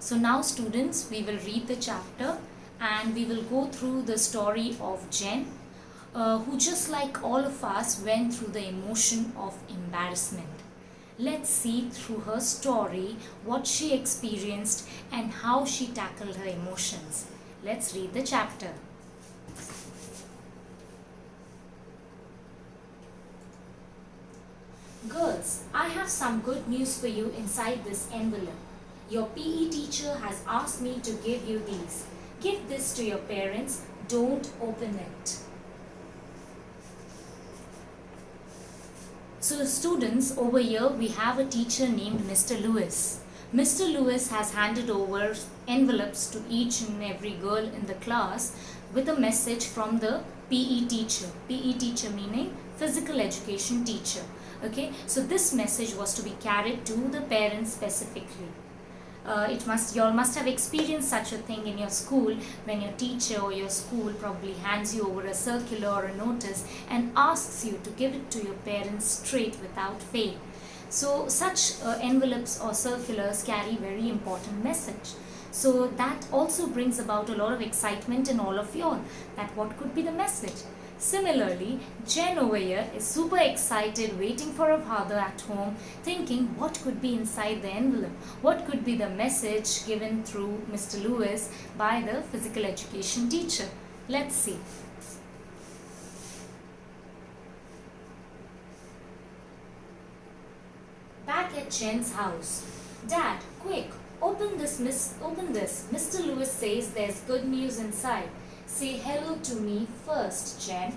So now students, we will read the chapter and we will go through the story of Jen, who just like all of us went through the emotion of embarrassment. Let's see through her story what she experienced and how she tackled her emotions. Let's read the chapter. Girls, I have some good news for you inside this envelope. Your PE teacher has asked me to give you these. Give this to your parents. Don't open it. So students, over here we have a teacher named Mr. Lewis. Mr. Lewis has handed over envelopes to each and every girl in the class with a message from the PE teacher. PE teacher meaning physical education teacher. Okay, so this message was to be carried to the parents specifically. You all must have experienced such a thing in your school when your teacher or your school probably hands you over a circular or a notice and asks you to give it to your parents straight without fail. So such envelopes or circulars carry very important message. So that also brings about a lot of excitement in all of you all, that what could be the message. Similarly, Jen over here is super excited, waiting for her father at home, thinking what could be inside the envelope, what could be the message given through Mr. Lewis by the physical education teacher. Let's see. Back at Jen's house. Dad, quick, open this. Mr. Lewis says there's good news inside. Say hello to me first, Jen.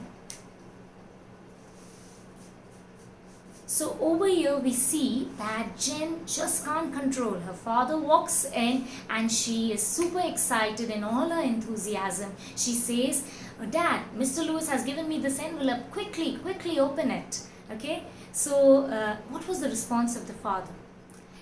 So over here we see that Jen just can't control. Her father walks in and she is super excited in all her enthusiasm. She says, Dad, Mr. Lewis has given me this envelope. Quickly open it. Okay. So what was the response of the father?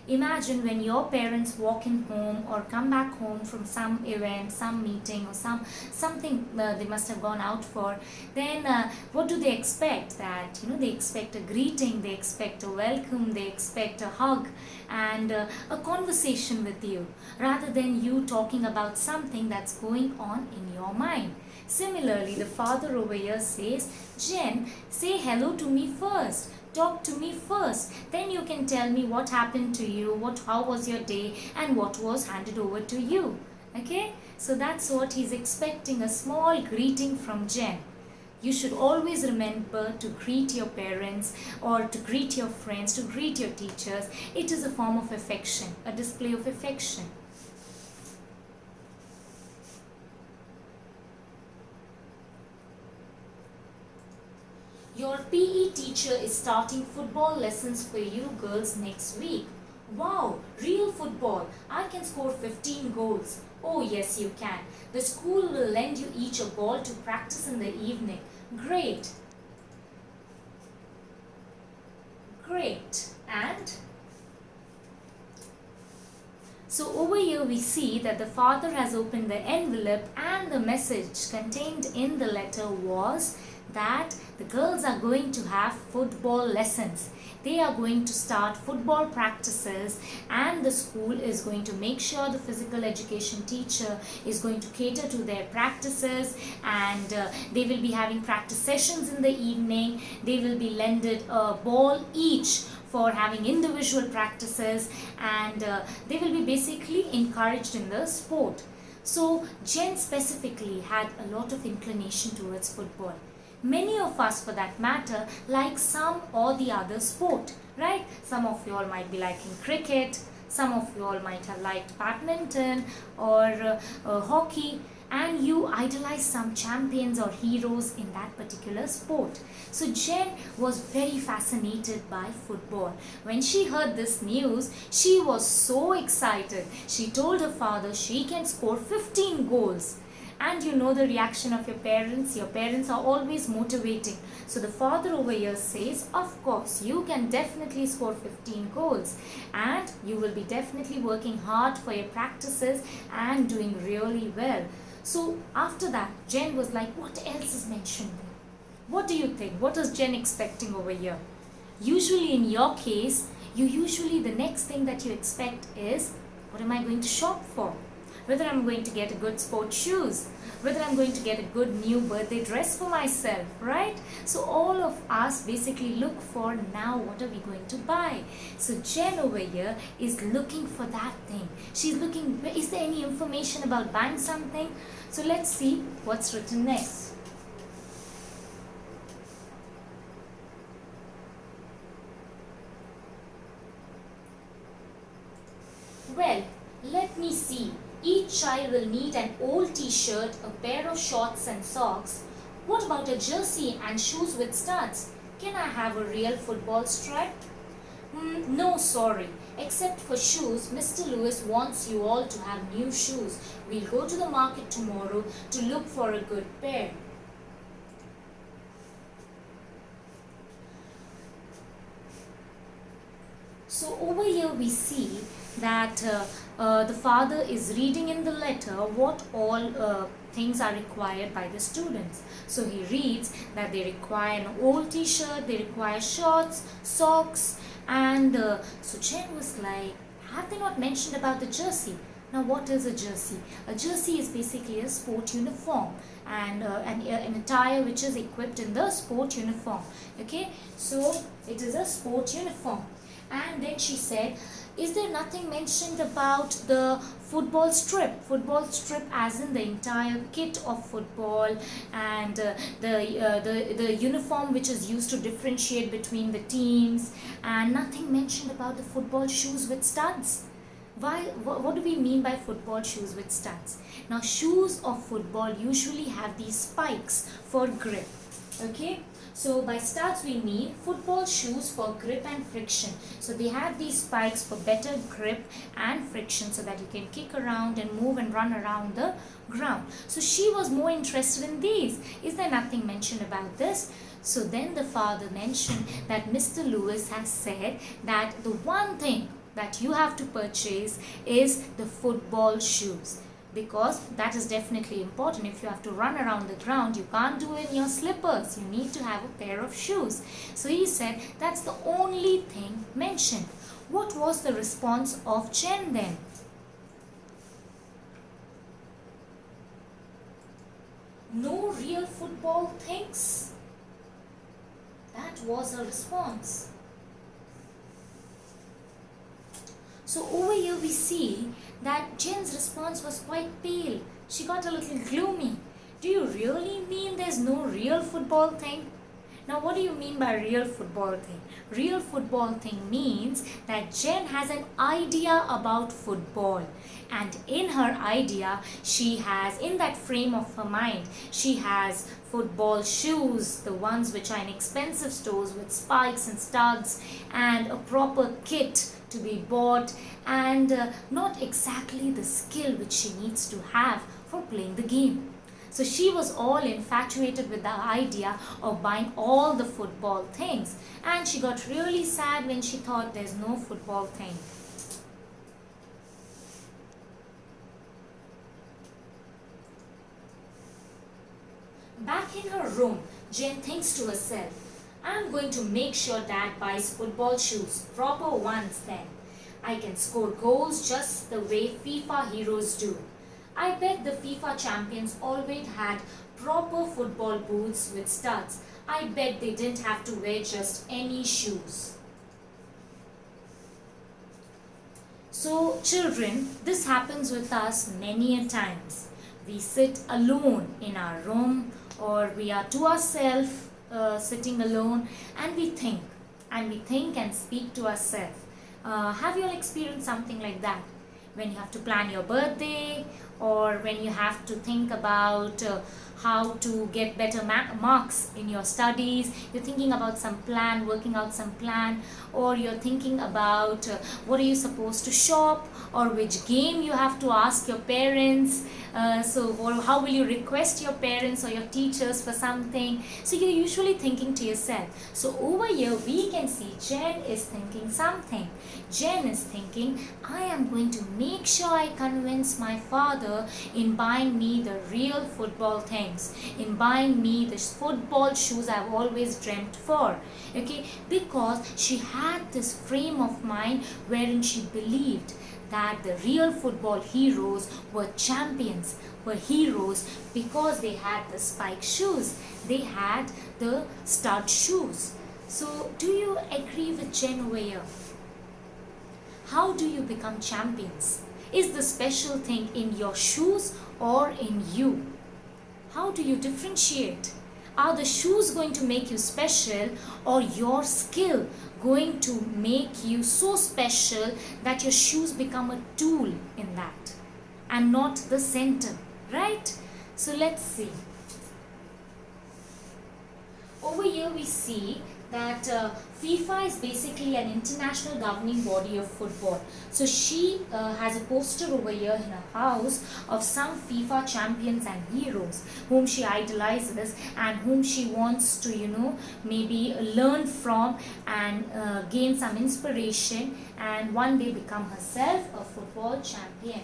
Imagine when your parents walk in home or come back home from some event, some meeting or something they must have gone out for. Then what do they expect? That they expect a greeting, they expect a welcome, they expect a hug and a conversation with you, rather than you talking about something that's going on in your mind. Similarly, the father over here says, Jen, say hello to me first. Talk to me first, then you can tell me what happened to you, how was your day and what was handed over to you. Okay, so that's what he's expecting, a small greeting from Jen. You should always remember to greet your parents or to greet your friends, to greet your teachers. It is a form of affection, a display of affection. Your PE teacher is starting football lessons for you girls next week. Wow, real football. I can score 15 goals. Oh yes, you can. The school will lend you each a ball to practice in the evening. Great. And so over here we see that the father has opened the envelope and the message contained in the letter was that the girls are going to have football lessons. They are going to start football practices and the school is going to make sure the physical education teacher is going to cater to their practices and they will be having practice sessions in the evening. They will be lended a ball each for having individual practices and they will be basically encouraged in the sport. So Jen specifically had a lot of inclination towards football. Many of us, for that matter, like some or the other sport, right? Some of you all might be liking cricket, some of you all might have liked badminton or hockey, and you idolize some champions or heroes in that particular sport. So Jen was very fascinated by football. When she heard this news, she was so excited. She told her father she can score 15 goals. And you know the reaction of your parents. Your parents are always motivating. So the father over here says, of course, you can definitely score 15 goals. And you will be definitely working hard for your practices and doing really well. So after that, Jen was like, what else is mentioned there? What do you think? What is Jen expecting over here? Usually in your case, the next thing that you expect is What am I going to shop for? Whether I'm going to get a good sport shoes, whether I'm going to get a good new birthday dress for myself, right? So all of us basically look for, now what are we going to buy? So Jen over here is looking for that thing. She's looking, is there any information about buying something? So let's see what's written next. Well, let me see. Each child will need an old t-shirt, a pair of shorts and socks. What about a jersey and shoes with studs? Can I have a real football strap? No, sorry. Except for shoes, Mr. Lewis wants you all to have new shoes. We'll go to the market tomorrow to look for a good pair. So over here we see that the father is reading in the letter what all things are required by the students. So he reads that they require an old t-shirt, they require shorts, socks, and so Jen was like, have they not mentioned about the jersey? Now what is a jersey? A jersey is basically a sport uniform and an attire which is equipped in the sport uniform. Okay, so it is a sport uniform. And then she said, is there nothing mentioned about the football strip? Football strip as in the entire kit of football and the uniform which is used to differentiate between the teams, and nothing mentioned about the football shoes with studs. Why? What do we mean by football shoes with studs? Now shoes of football usually have these spikes for grip. Okay, so by studs we mean football shoes for grip and friction. So they have these spikes for better grip and friction so that you can kick around and move and run around the ground. So she was more interested in these. Is there nothing mentioned about this? So then the father mentioned that Mr. Lewis has said that the one thing that you have to purchase is the football shoes, because that is definitely important. If you have to run around the ground, you can't do it in your slippers. You need to have a pair of shoes. So he said that's the only thing mentioned. What was the response of Jen then? No real football things? That was her response. So over here we see that Jen's response was quite pale. She got a little gloomy. Do you really mean there's no real football thing? Now what do you mean by real football thing? Real football thing means that Jen has an idea about football, and in her idea she has, in that frame of her mind, she has football shoes, the ones which are in expensive stores with spikes and studs, and a proper kit to be bought, and not exactly the skill which she needs to have for playing the game. So she was all infatuated with the idea of buying all the football things, and she got really sad when she thought there's no football thing. Back in her room, Jen thinks to herself, I'm going to make sure Dad buys football shoes, proper ones then. I can score goals just the way FIFA heroes do. I bet the FIFA champions always had proper football boots with studs. I bet they didn't have to wear just any shoes. So children, this happens with us many a times. We sit alone in our room, or we are to ourselves sitting alone, and we think and speak to ourselves. Have you all experienced something like that? When you have to plan your birthday, or when you have to think about how to get better marks in your studies, you're thinking about some plan, working out some plan, or you're thinking about what are you supposed to shop, or which game you have to ask your parents, or how will you request your parents or your teachers for something. So you're usually thinking to yourself. So over here we can see Jen is thinking something. Jen is thinking, I am going to make sure I convince my father in buying me the real football things, in buying me the football shoes I've always dreamt for. Okay, because she had this frame of mind wherein she believed that the real football heroes were champions, were heroes because they had the spike shoes, they had the stud shoes. So, do you agree with Jen over here? How do you become champions? Is the special thing in your shoes or in you? How do you differentiate? Are the shoes going to make you special, or your skill going to make you so special that your shoes become a tool in that and not the center, right? So let's see. Over here we see that FIFA is basically an international governing body of football. So she has a poster over here in her house of some FIFA champions and heroes whom she idolizes and whom she wants to, maybe learn from and gain some inspiration and one day become herself a football champion.